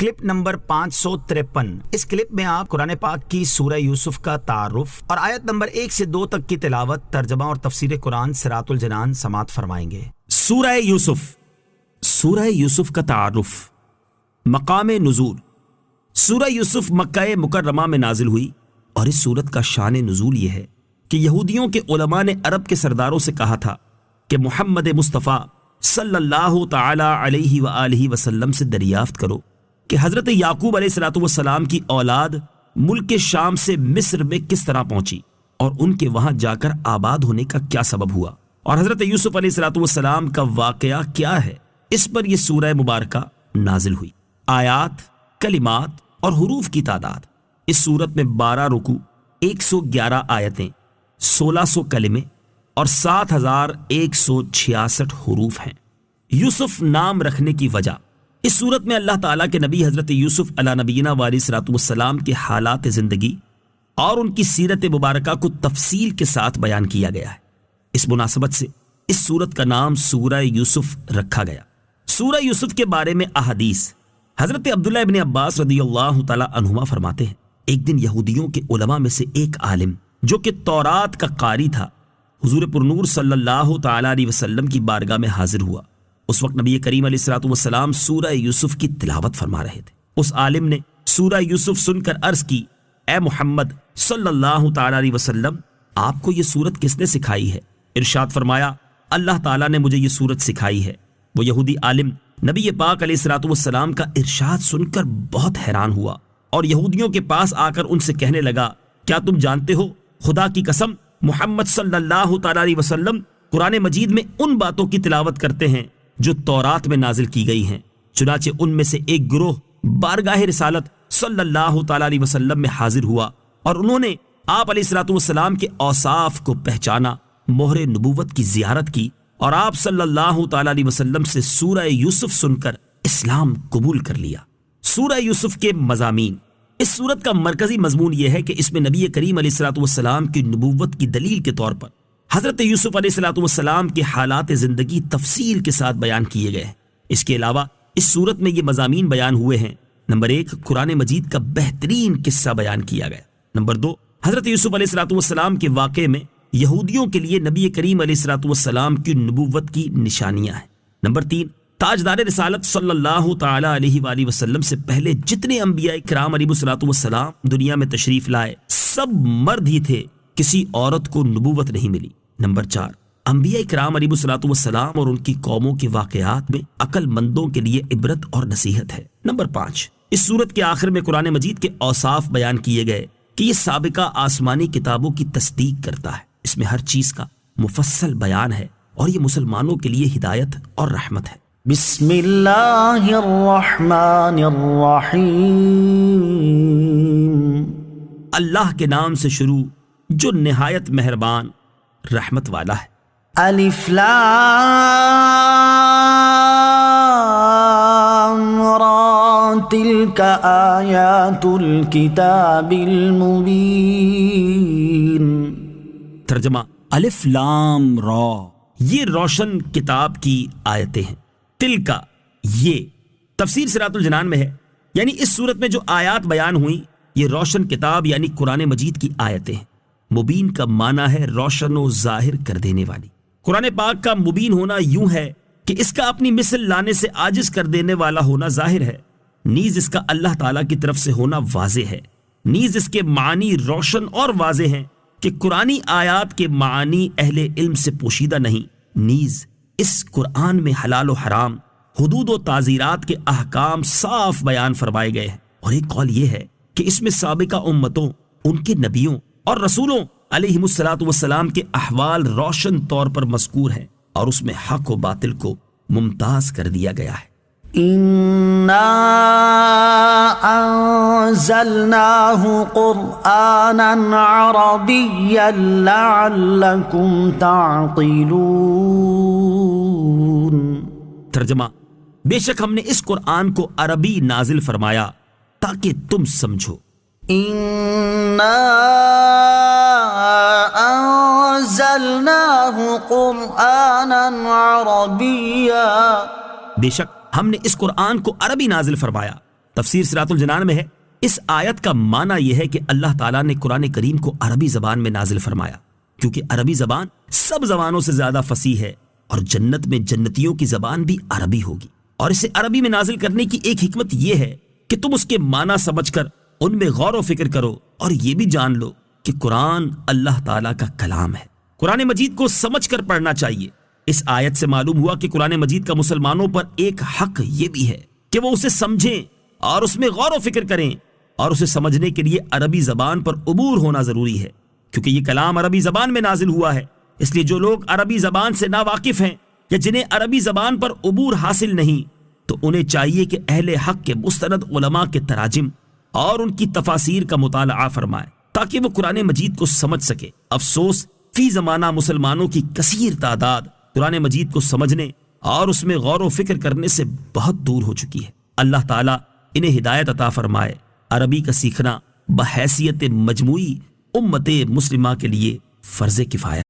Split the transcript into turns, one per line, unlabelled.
Clip number 553۔ اس clip میں آپ قرآن پاک کی سورہ یوسف کا تعارف اور آیت نمبر 1 سے 2 تک کی تلاوت، ترجمہ اور تفسیر قرآن صراط الجنان سماعت فرمائیں گے۔ سورہ یوسف۔ سورہ یوسف کا تعارف۔ مقام نزول۔ سورہ یوسف مکہ مکرمہ میں نازل ہوئی، اور اس سورت کا شان نزول یہ ہے کہ یہودیوں کے علماء نے عرب کے سرداروں سے کہا تھا کہ محمد مصطفیٰ صلی اللہ تعالی علیہ وآلہ وسلم سے دریافت کرو کہ حضرت یعقوب علیہ السلام کی اولاد ملک شام سے مصر میں کس طرح پہنچی اور ان کے وہاں جا کر آباد ہونے کا کیا سبب ہوا، اور حضرت یوسف علیہ السلام کا واقعہ کیا ہے۔ اس پر یہ سورہ مبارکہ نازل ہوئی۔ آیات، کلمات اور حروف کی تعداد: اس سورت میں 12 رکوع، 111 آیتیں، 1600 کلمے اور 7166 حروف ہیں۔ یوسف نام رکھنے کی وجہ: اس صورت میں اللہ تعالیٰ کے نبی حضرت یوسف علیہ نبینا علیہ السلام کے حالات زندگی اور ان کی سیرت مبارکہ کو تفصیل کے ساتھ بیان کیا گیا ہے۔ اس مناسبت سے اس سورت کا نام سورہ یوسف رکھا گیا۔ سورہ یوسف کے بارے میں احادیث: حضرت عبداللہ ابن عباس رضی اللہ تعالی عنہما فرماتے ہیں، ایک دن یہودیوں کے علماء میں سے ایک عالم جو کہ تورات کا قاری تھا، حضور پرنور صلی اللہ تعالی علیہ وسلم کی بارگاہ میں حاضر ہوا۔ اس وقت نبی کریم علیہ السلام سورہ یوسف کی تلاوت فرما رہے تھے۔ اس عالم نے سورہ یوسف سن کر عرض کی، اے محمد صلی اللہ تعالی علیہ وسلم، آپ کو یہ سورت کس نے سکھائی ہے؟ ارشاد فرمایا، اللہ تعالیٰ نے مجھے یہ سورت سکھائی ہے۔ وہ یہودی عالم نبی پاک علیہ السلام کا ارشاد سن کر بہت حیران ہوا اور یہودیوں کے پاس آ کر ان سے کہنے لگا، کیا تم جانتے ہو، خدا کی قسم محمد صلی اللہ تعالی علیہ وسلم قرآن مجید میں ان باتوں کی تلاوت کرتے ہیں جو تورات میں نازل کی گئی ہیں۔ چنانچہ ان میں سے ایک گروہ بارگاہ رسالت صلی اللہ تعالی علیہ وسلم میں حاضر ہوا اور انہوں نے آپ علیہ السلام کے اوصاف کو پہچانا، مہر نبوت کی زیارت کی اور آپ صلی اللہ تعالی علیہ وسلم سے سورہ یوسف سن کر اسلام قبول کر لیا۔ سورہ یوسف کے مضامین: اس سورت کا مرکزی مضمون یہ ہے کہ اس میں نبی کریم علیہ السلام کی نبوت کی دلیل کے طور پر حضرت یوسف علیہ السلام کے حالات زندگی تفصیل کے ساتھ بیان کیے گئے ہیں۔ اس کے علاوہ اس سورت میں یہ مضامین بیان ہوئے ہیں: نمبر 1، قرآن مجید کا بہترین قصہ بیان کیا گیا۔ نمبر 2، حضرت یوسف علیہ السلام کے واقعے میں یہودیوں کے لیے نبی کریم علیہ السلام کی نبوت کی نشانیاں ہیں۔ نمبر 3، تاجدار رسالت صلی اللہ تعالی علیہ وآلہ وسلم سے پہلے جتنے انبیاء کرام علیہ السلام دنیا میں تشریف لائے سب مرد ہی تھے، کسی عورت کو نبوت نہیں ملی۔ نمبر 4، انبیاء کرام علیہ السلام اور ان کی قوموں کے واقعات میں عقل مندوں کے لیے عبرت اور نصیحت ہے۔ نمبر 5، اس سورت کے آخر میں قرآن مجید کے اوصاف بیان کیے گئے کہ یہ سابقہ آسمانی کتابوں کی تصدیق کرتا ہے۔ اس میں ہر چیز کا مفصل بیان ہے اور یہ مسلمانوں کے لیے ہدایت اور رحمت ہے۔
بسم اللہ الرحمن الرحیم۔
اللہ کے نام سے شروع جو نہایت مہربان رحمت والا ہے۔
الف لام را تلک آیات الکتاب المبین۔
ترجمہ: الف لام را، یہ روشن کتاب کی آیتیں ہیں۔ تل کا، یہ تفسیر صراط الجنان میں ہے، یعنی اس صورت میں جو آیات بیان ہوئیں یہ روشن کتاب یعنی قرآن مجید کی آیتیں ہیں۔ مبین کا معنی ہے روشن و ظاہر کر دینے والی۔ قرآن پاک کا مبین ہونا یوں ہے کہ اس کا اپنی مثل لانے سے عاجز کر دینے والا ہونا ظاہر ہے، نیز اس کا اللہ تعالیٰ کی طرف سے ہونا واضح ہے، نیز اس کے معنی روشن اور واضح ہیں کہ قرآنی آیات کے معنی اہل علم سے پوشیدہ نہیں، نیز اس قرآن میں حلال و حرام، حدود و تعزیرات کے احکام صاف بیان فرمائے گئے ہیں۔ اور ایک قول یہ ہے کہ اس میں سابقہ امتوں، ان کے نبیوں اور رسولوں علیہ السلام کے احوال روشن طور پر مذکور ہیں اور اس میں حق و باطل کو ممتاز کر دیا گیا ہے۔
اِنَّا أَنزَلْنَاهُ قُرْآنًا عَرَبِيًّا لَعَلَّكُمْ تَعْقِلُونَ۔
ترجمہ: بے شک ہم نے اس قرآن کو عربی نازل فرمایا تاکہ تم سمجھو۔
اِنَّا أَنزَلْنَاهُ قُرْآنًا عَرَبِيًّا،
بے شک ہم نے اس قرآن کو عربی نازل فرمایا تفسیر صراط الجنان میں ہے، اس آیت کا معنی یہ ہے کہ اللہ تعالیٰ نے قرآن کریم کو عربی زبان میں نازل فرمایا، کیونکہ عربی زبان سب زبانوں سے زیادہ فصیح ہے، اور جنت میں جنتیوں کی زبان بھی عربی ہوگی، اور اسے عربی میں نازل کرنے کی ایک حکمت یہ ہے کہ تم اس کے معنی سمجھ کر ان میں غور و فکر کرو، اور یہ بھی جان لو کہ قرآن اللہ تعالیٰ کا کلام ہے۔ قرآن مجید کو سمجھ کر پڑھنا چاہیے۔ اس آیت سے معلوم ہوا کہ قرآن مجید کا مسلمانوں پر ایک حق یہ بھی ہے کہ وہ اسے سمجھیں اور اس میں غور و فکر کریں، اور اسے سمجھنے کے لیے عربی زبان پر عبور ہونا ضروری ہے، کیونکہ یہ کلام عربی زبان میں نازل ہوا ہے۔ اس لیے جو لوگ عربی زبان سے ناواقف ہیں یا جنہیں عربی زبان پر عبور حاصل نہیں، تو انہیں چاہیے کہ اہل حق کے مستند علماء کے تراجم اور ان کی تفاسیر کا مطالعہ فرمائے تاکہ وہ قرآن مجید کو سمجھ سکے۔ افسوس، فی زمانہ مسلمانوں کی کثیر تعداد قرآن مجید کو سمجھنے اور اس میں غور و فکر کرنے سے بہت دور ہو چکی ہے۔ اللہ تعالیٰ انہیں ہدایت عطا فرمائے۔ عربی کا سیکھنا بحیثیت مجموعی امت مسلمہ کے لیے فرض کفایہ